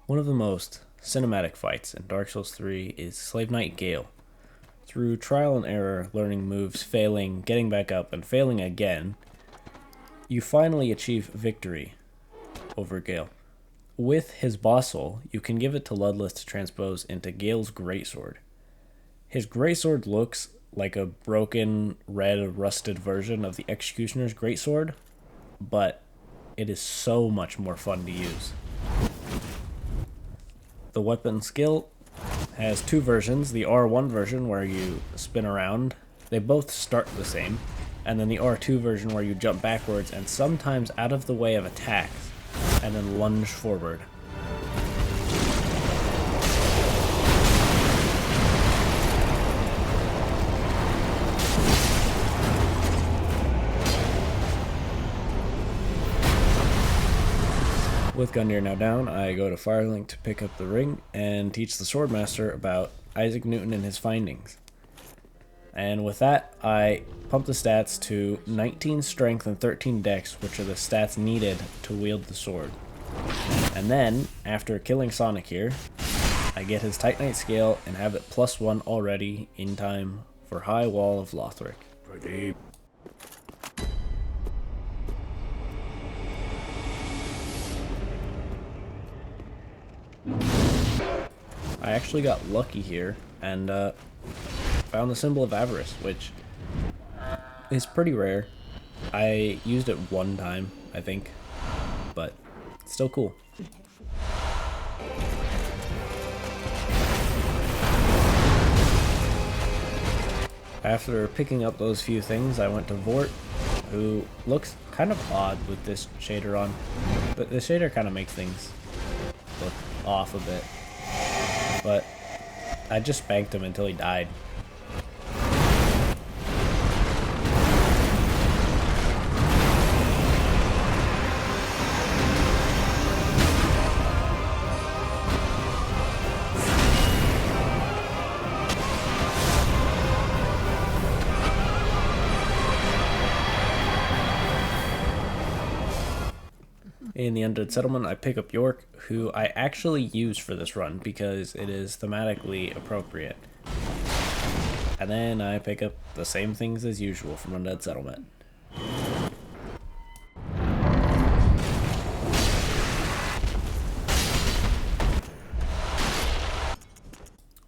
One of the most cinematic fights in Dark Souls 3 is Slave Knight Gael. Through trial and error, learning moves, failing, getting back up, and failing again, you finally achieve victory over Gael. With his boss soul, you can give it to Ludless to transpose into Gael's Greatsword. His Greatsword looks like a broken, red, rusted version of the Executioner's Greatsword, but it is so much more fun to use. The weapon skill has two versions, the R1 version where you spin around. They both start the same, and then the R2 version where you jump backwards and sometimes out of the way of attacks, and then lunge forward. With Gundyr now down, I go to Firelink to pick up the ring and teach the Swordmaster about Isaac Newton and his findings. And with that, I pump the stats to 19 strength and 13 dex, which are the stats needed to wield the sword. And then, after killing Sonic here, I get his Titanite scale and have it +1 already in time for High Wall of Lothric. Ready. I actually got lucky here and found the Symbol of Avarice, which is pretty rare. I used it one time, I think, but it's still cool. After picking up those few things, I went to Vort, who looks kind of odd with this shader on, but the shader kind of makes things look off a bit. But I just spanked him until he died. In the Undead Settlement, I pick up York, who I actually use for this run because it is thematically appropriate. And then I pick up the same things as usual from Undead Settlement.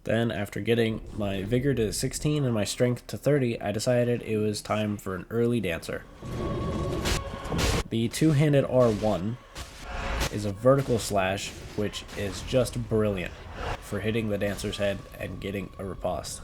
Then, after getting my Vigor to 16 and my Strength to 30, I decided it was time for an early dancer. The two-handed R1 is a vertical slash, which is just brilliant for hitting the dancer's head and getting a riposte.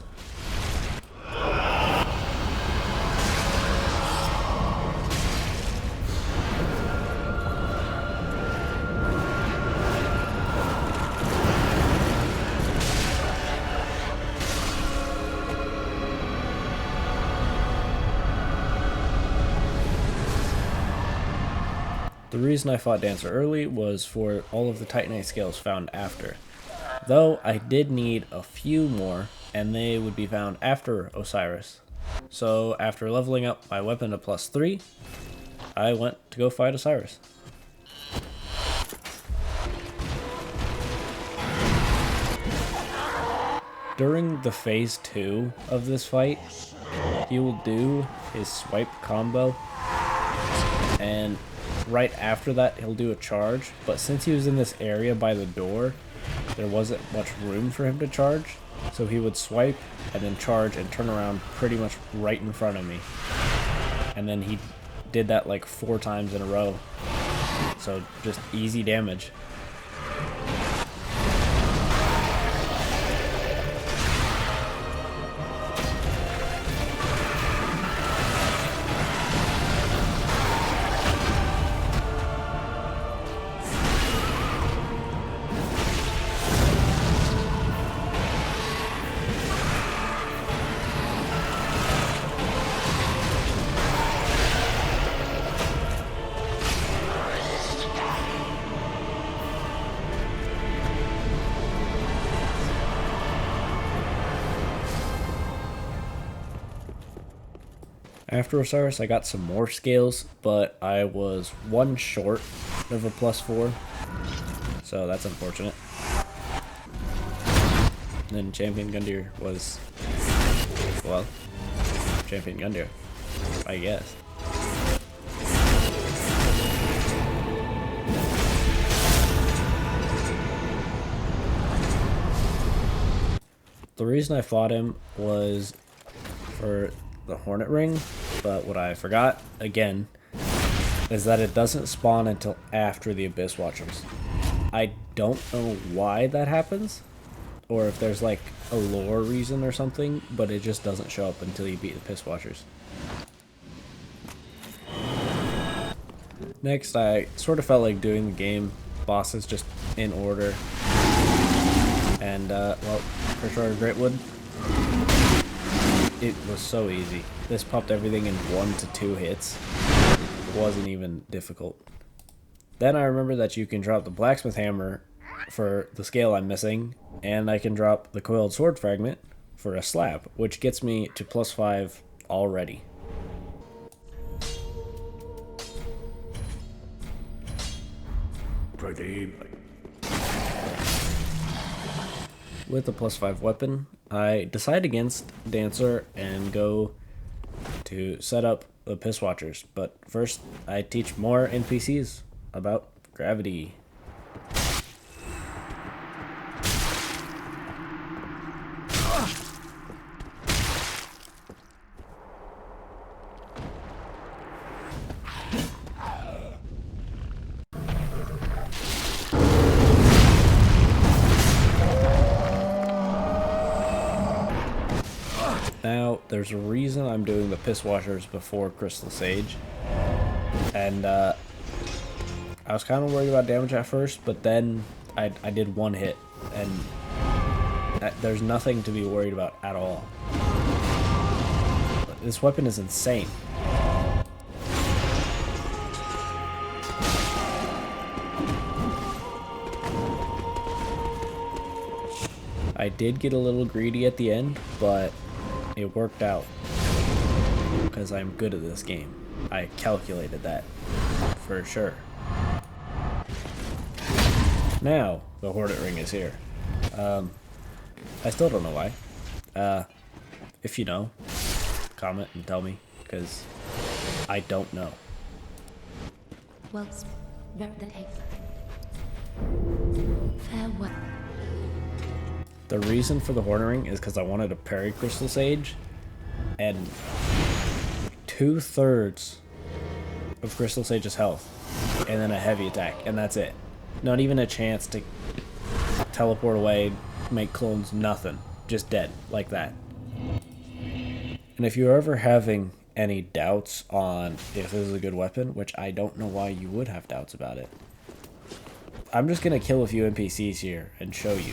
The reason I fought Dancer early was for all of the Titanite scales found after. Though I did need a few more, and they would be found after Oceiros. So after leveling up my weapon to +3, I went to go fight Oceiros. During the phase 2 of this fight, he will do his swipe combo, and right after that he'll do a charge, but since he was in this area by the door, there wasn't much room for him to charge, so he would swipe and then charge and turn around pretty much right in front of me. And then he did that like 4 times in a row, so just easy damage. After Osiris, I got some more scales, but I was one short of a +4. so that's unfortunate. And then Champion Gundyr was, well, Champion Gundyr, I guess. The reason I fought him was for the Hornet Ring, but what I forgot, again, is that it doesn't spawn until after the Abyss Watchers. I don't know why that happens, or if there's like a lore reason or something, but it just doesn't show up until you beat the Abyss Watchers. Next, I sort of felt like doing the game bosses just in order. And, well, for sure, Greatsword. It was so easy. This popped everything in 1 to 2 hits. It wasn't even difficult. Then I remember that you can drop the Blacksmith Hammer for the scale I'm missing, and I can drop the Coiled Sword Fragment for a slab, which gets me to +5 already. With the +5 weapon, I decide against Dancer and go to set up the Abyss Watchers. But first, I teach more NPCs about gravity. Now, there's a reason I'm doing the Abyss Watchers before Crystal Sage, and I was kind of worried about damage at first, but then I did 1 hit, and there's nothing to be worried about at all. This weapon is insane. I did get a little greedy at the end, but it worked out because I'm good at this game. I calculated that for sure. Now the Hornet Ring is here. I still don't know why. If you know, comment and tell me, because I don't know. Well, farewell. The reason for the Hornet Ring is because I wanted to parry Crystal Sage, and 2/3 of Crystal Sage's health, and then a heavy attack, and that's it. Not even a chance to teleport away, make clones, nothing. Just dead, like that. And if you're ever having any doubts on if this is a good weapon, which I don't know why you would have doubts about it, I'm just going to kill a few NPCs here and show you.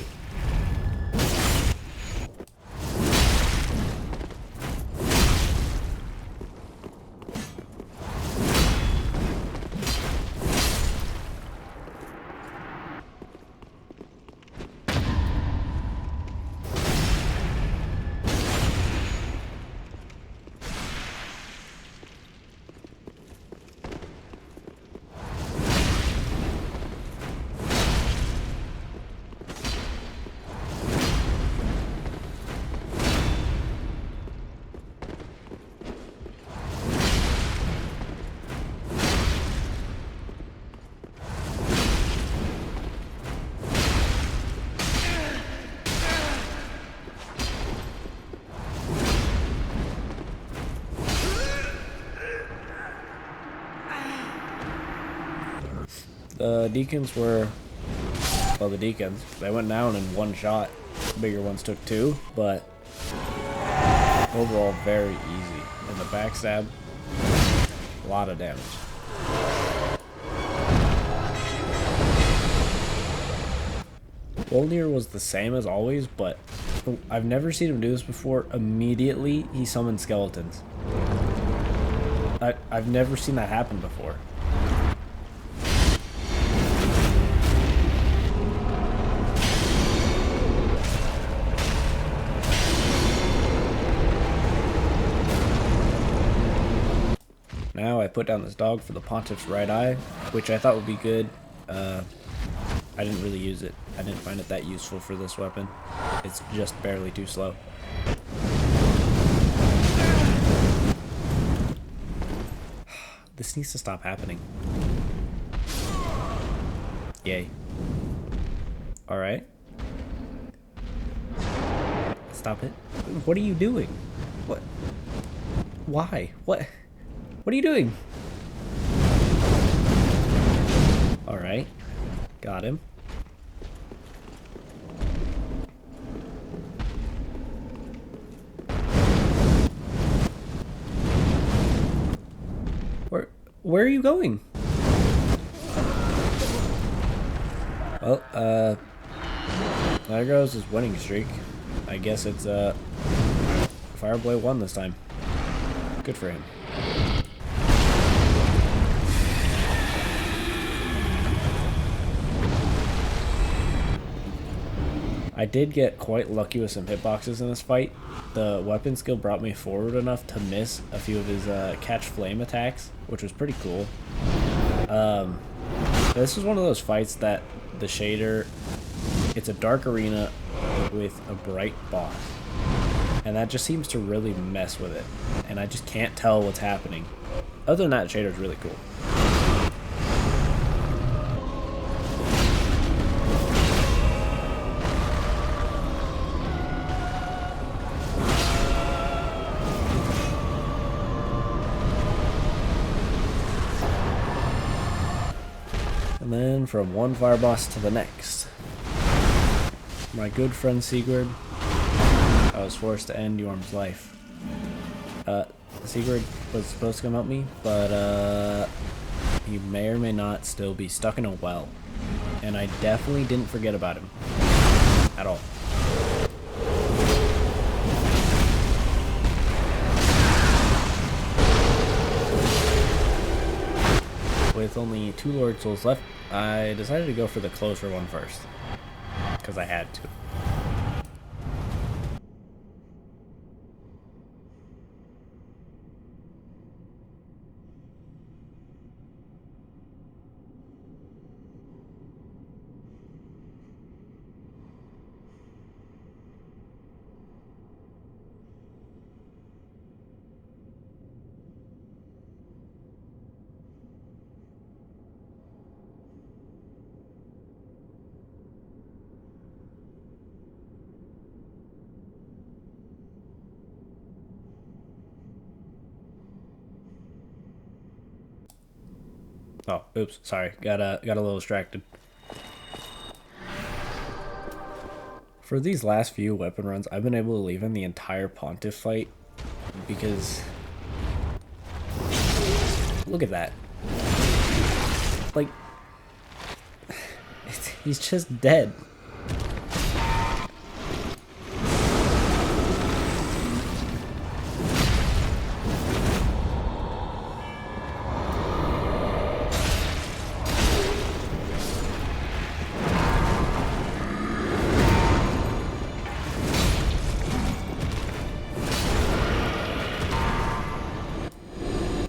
The deacons were, well, the deacons, they went down in 1 shot. Bigger ones took 2, but overall very easy. And the backstab, a lot of damage. Wolnir was the same as always, but I've never seen him do this before. Immediately, he summoned skeletons. I've never seen that happen before. Now I put down this dog for the Pontiff's right eye, which I thought would be good. I didn't really use it. I didn't find it that useful for this weapon. It's just barely too slow. This needs to stop happening. Yay. Alright. Stop it. What are you doing? What? Why? What? What are you doing? Alright. Got him. Where are you going? Well, there goes his winning streak. I guess it's, Fireblade won this time. Good for him. I did get quite lucky with some hitboxes in this fight. The weapon skill brought me forward enough to miss a few of his catch flame attacks, which was pretty cool. This was one of those fights that the shader, it's a dark arena with a bright boss, and that just seems to really mess with it, and I just can't tell what's happening. Other than that, shader's really cool. And then from one fire boss to the next. My good friend Sigurd, I was forced to end Yorm's life. Sigurd was supposed to come help me, but he may or may not still be stuck in a well. And I definitely didn't forget about him. At all. With only 2 Lord Souls left, I decided to go for the closer one first. Because I had to. Oh, oops, sorry. Got a little distracted. For these last few weapon runs, I've been able to leave in the entire Pontiff fight because look at that. Like, he's just dead.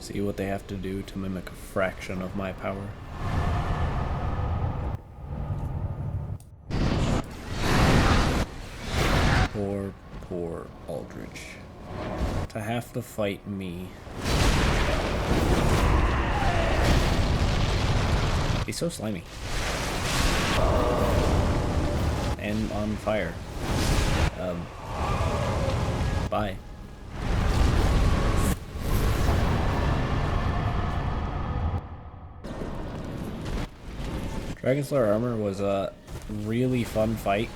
See what they have to do to mimic a fraction of my power. Poor Aldrich. To have to fight me. He's so slimy. And on fire. Bye. Dragon Slayer Armor was a really fun fight.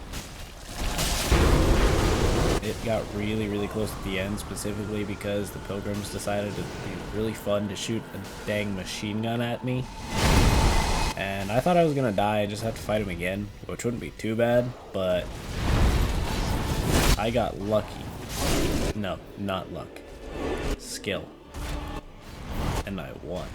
It got really close at the end, specifically because the Pilgrims decided to be really fun to shoot a dang machine gun at me. And I thought I was gonna die, I just had to fight him again, which wouldn't be too bad, but I got lucky. No, not luck. Skill. And I won.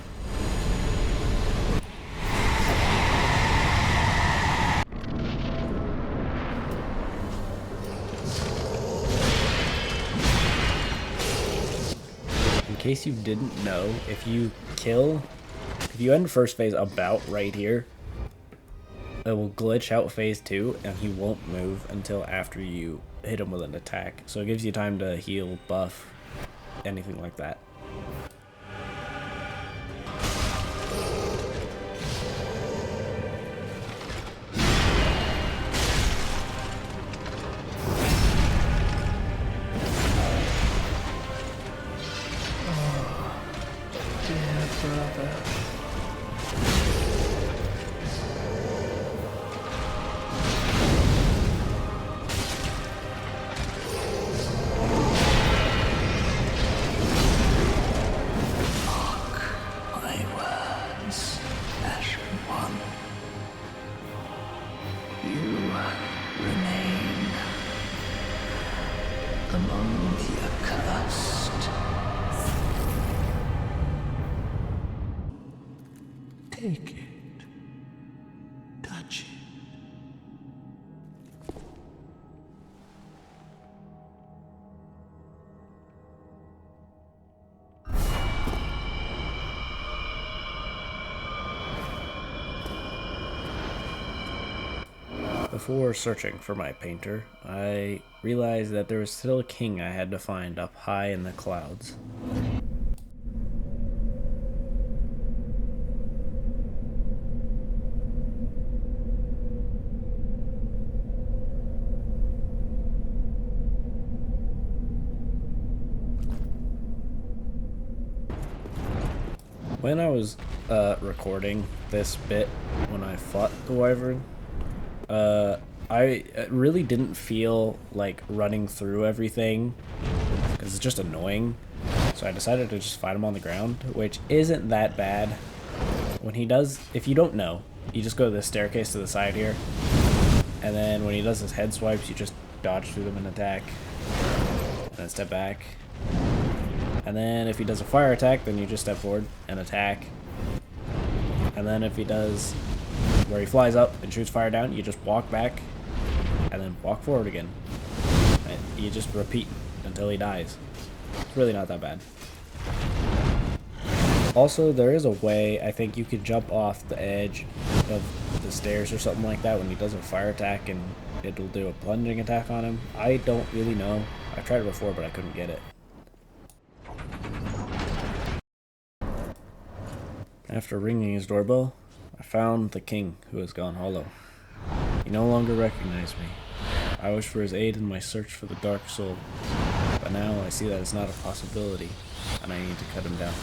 In case you didn't know, if you end first phase about right here, it will glitch out phase 2, and he won't move until after you hit him with an attack. So it gives you time to heal, buff, anything like that. Take it. Touch it. Before searching for my painter, I realized that there was still a king I had to find up high in the clouds. When I was recording this bit, when I fought the Wyvern, I really didn't feel like running through everything, because it's just annoying. So I decided to just fight him on the ground, which isn't that bad. When he does, if you don't know, you just go to the staircase to the side here, and then when he does his head swipes, you just dodge through them and attack, and then step back. And then if he does a fire attack, then you just step forward and attack. And then if he does where he flies up and shoots fire down, you just walk back and then walk forward again. And you just repeat until he dies. It's really not that bad. Also, there is a way, I think you could jump off the edge of the stairs or something like that when he does a fire attack, and it'll do a plunging attack on him. I don't really know. I tried it before, but I couldn't get it. After ringing his doorbell, I found the king, who has gone hollow. He no longer recognized me. I wished for his aid in my search for the dark soul, but now I see that it's not a possibility, and I need to cut him down.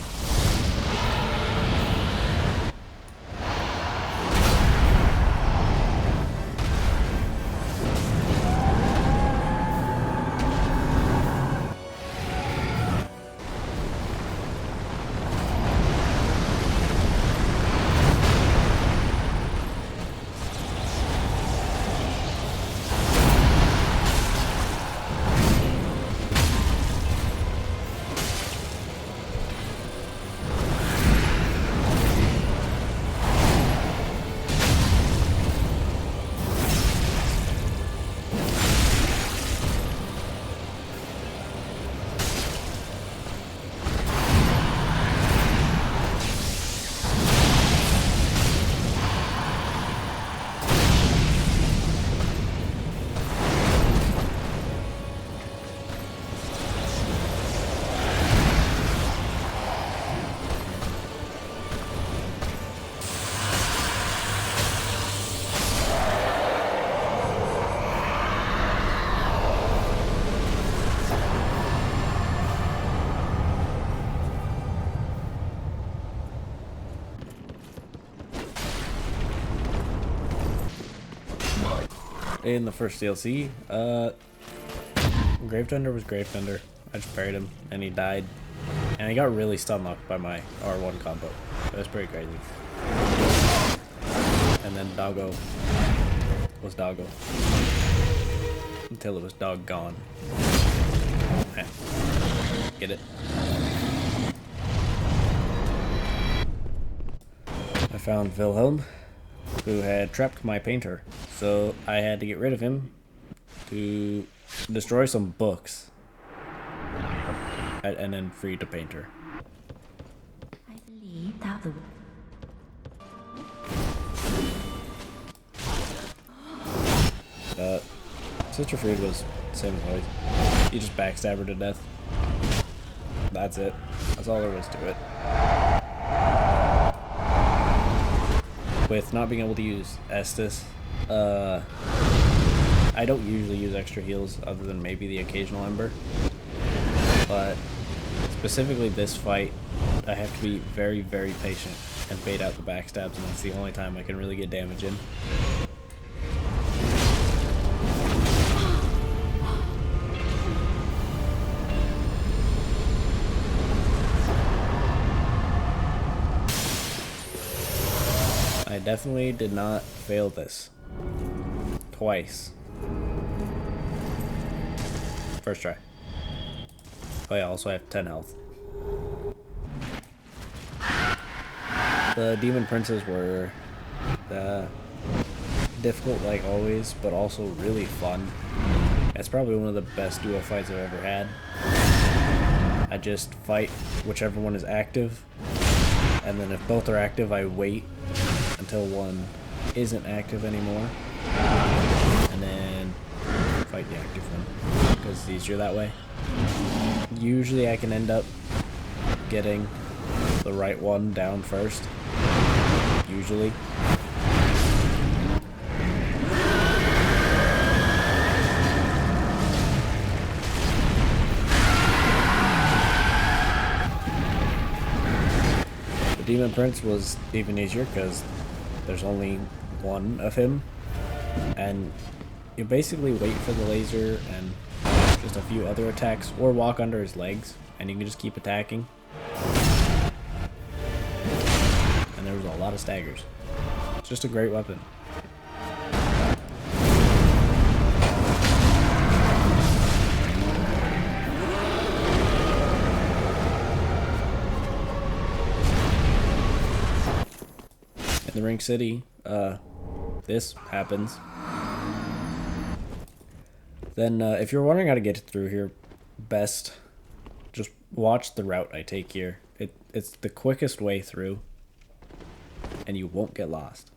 In the first DLC, Gravetender was Gravetender. I just parried him, and he died. And he got really stun locked by my R1 combo. It was pretty crazy. And then Doggo was Doggo. Until it was doggone. Get it? I found Wilhelm, who had trapped my painter. So I had to get rid of him to destroy some books and then free the painter. I believe that the Sister Freed was the same as always. You just backstab her to death. That's it. That's all there was to it. With not being able to use Estus, I don't usually use extra heals other than maybe the occasional Ember. But specifically this fight, I have to be very, very patient and bait out the backstabs, and that's the only time I can really get damage in. I definitely did not fail this. Twice. First try. Oh yeah, also I have 10 health. The Demon Princes were difficult like always, but also really fun. It's probably one of the best duo fights I've ever had. I just fight whichever one is active, and then if both are active, I wait until one isn't active anymore, and then fight the active one, because it's easier that way. Usually I can end up getting the right one down first. Usually. The Demon Prince was even easier because there's only one of him, and you basically wait for the laser and just a few other attacks, or walk under his legs, and you can just keep attacking. And there was a lot of staggers. It's just a great weapon. In the Ring City, this happens. Then if you're wondering how to get through here, best just watch the route I take here. It's the quickest way through, and you won't get lost.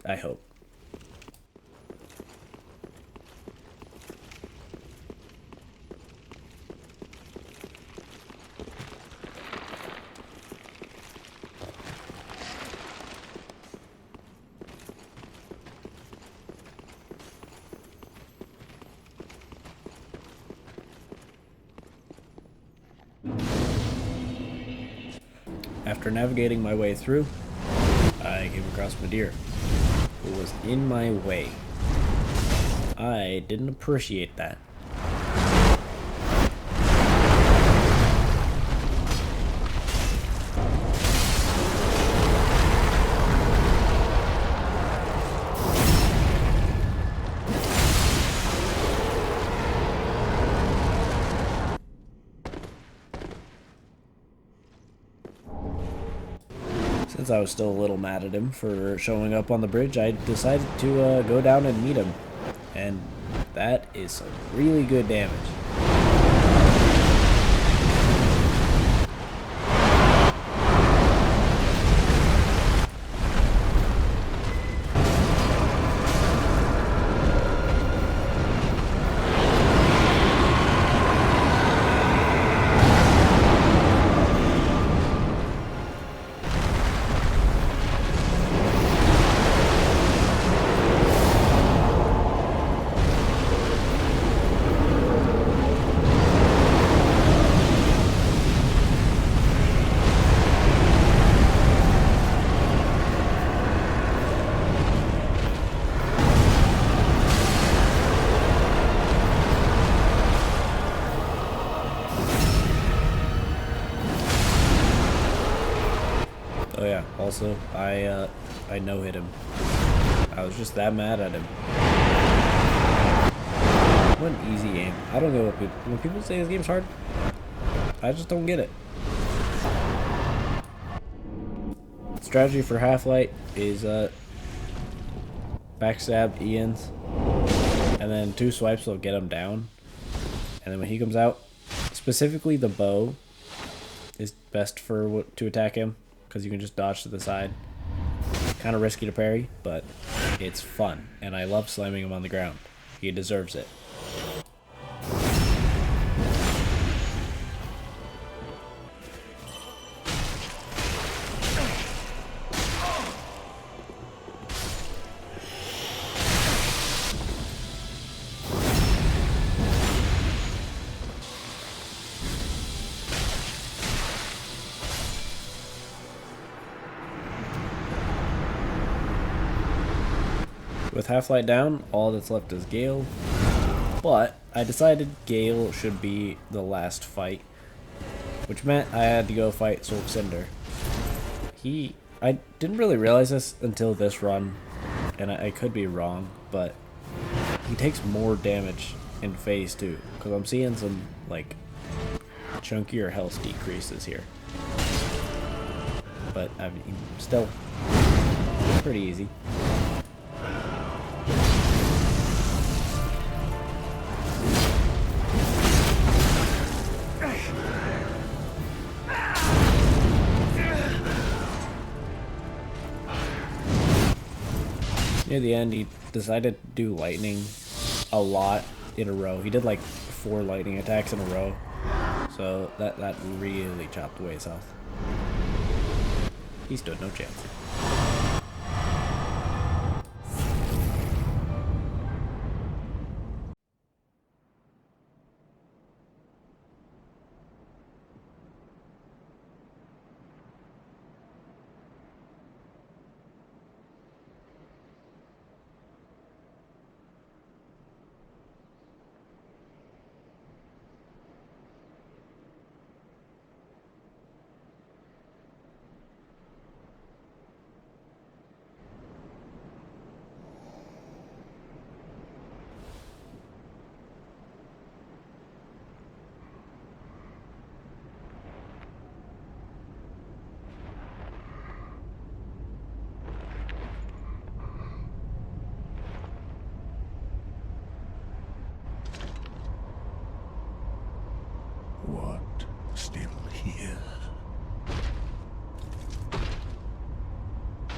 I hope. After navigating my way through, I came across Gundyr, who was in my way. I didn't appreciate that. Since I was still a little mad at him for showing up on the bridge, I decided to go down and meet him. And that is some really good damage. Oh yeah, also, I no-hit him. I was just that mad at him. What an easy game. I don't know when people say this game's hard, I just don't get it. Strategy for Half-Light is backstab Ian's, and then 2 swipes will get him down. And then when he comes out, specifically the bow is best to attack him, because you can just dodge to the side. Kind of risky to parry, but It's fun, and I love slamming him on the ground. He deserves it. With Half-Light down, all that's left is Gael, but I decided Gael should be the last fight, which meant I had to go fight Lord of Cinder. I didn't really realize this until this run, and I could be wrong, but he takes more damage in phase 2, because I'm seeing some, like, chunkier health decreases here. But, I mean, still pretty easy. Near the end, he decided to do lightning a lot in a row. He did like 4 lightning attacks in a row, so that really chopped away his health. He stood no chance. What? Still here?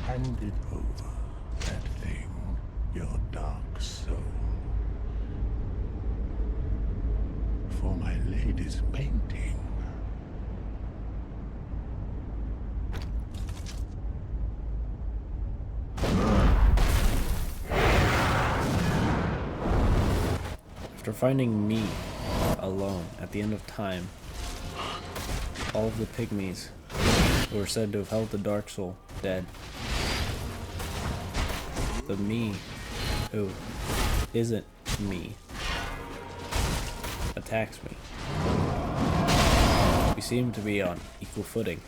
Hand it over, that thing, your dark soul. For my lady's painting. After finding me alone at the end of time, all of the pygmies who were said to have held the Dark Soul dead. The me who isn't me attacks me. We seem to be on equal footing.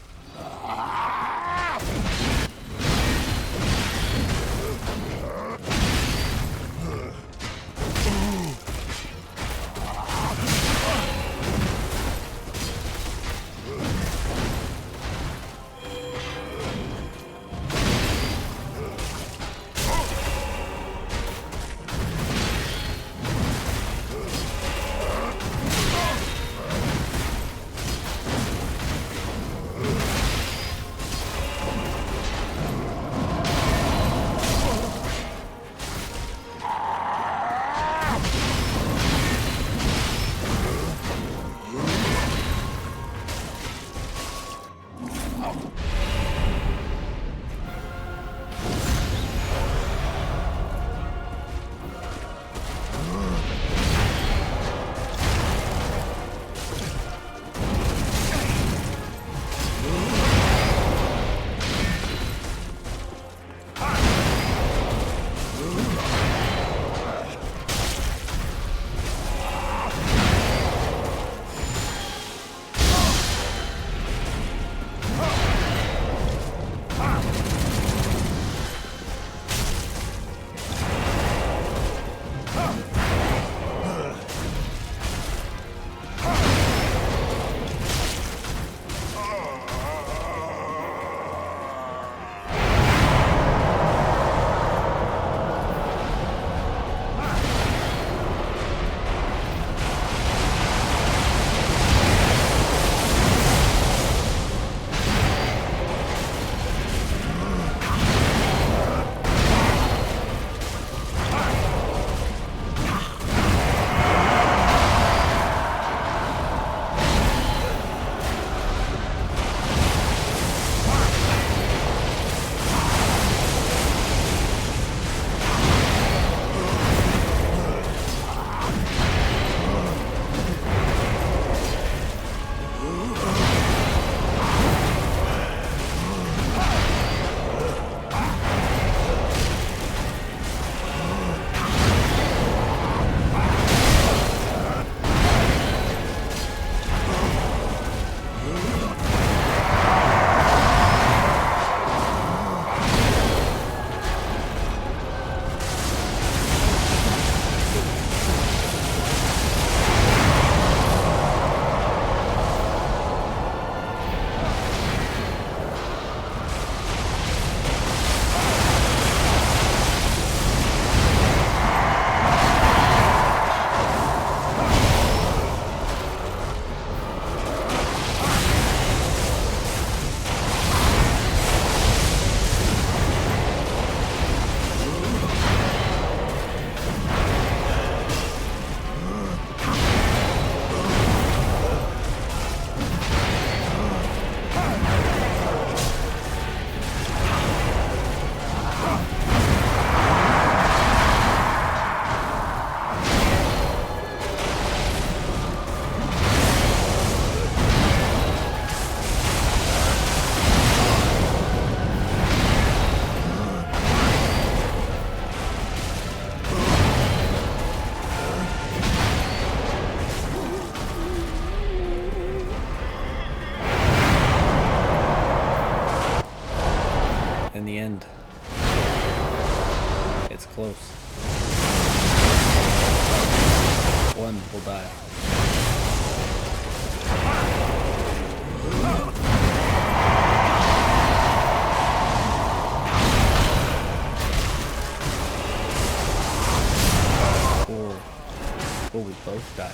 Will we both die?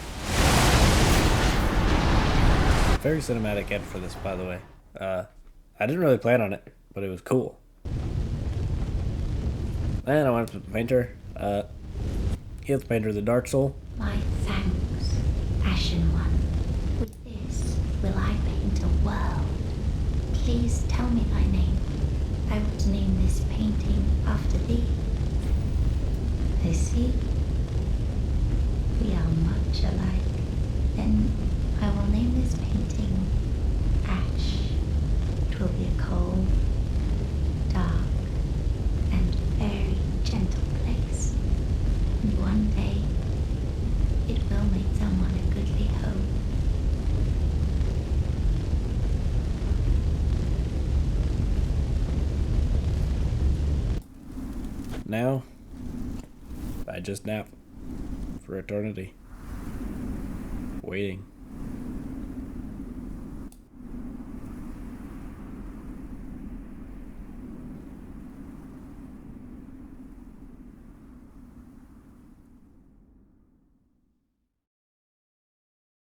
Very cinematic end for this, by the way. I didn't really plan on it, but it was cool. And I went up to the painter. Heal the painter of the Dark Soul. My thanks, Ashen One. With this will I paint a world. Please tell me thy name. I will name this painting after thee. I see. We are much alike. Then I will name this painting Ash. 'Twill be a cold, dark, and very gentle place. And one day, it will make someone a goodly home. Now, I just nap for eternity. Waiting.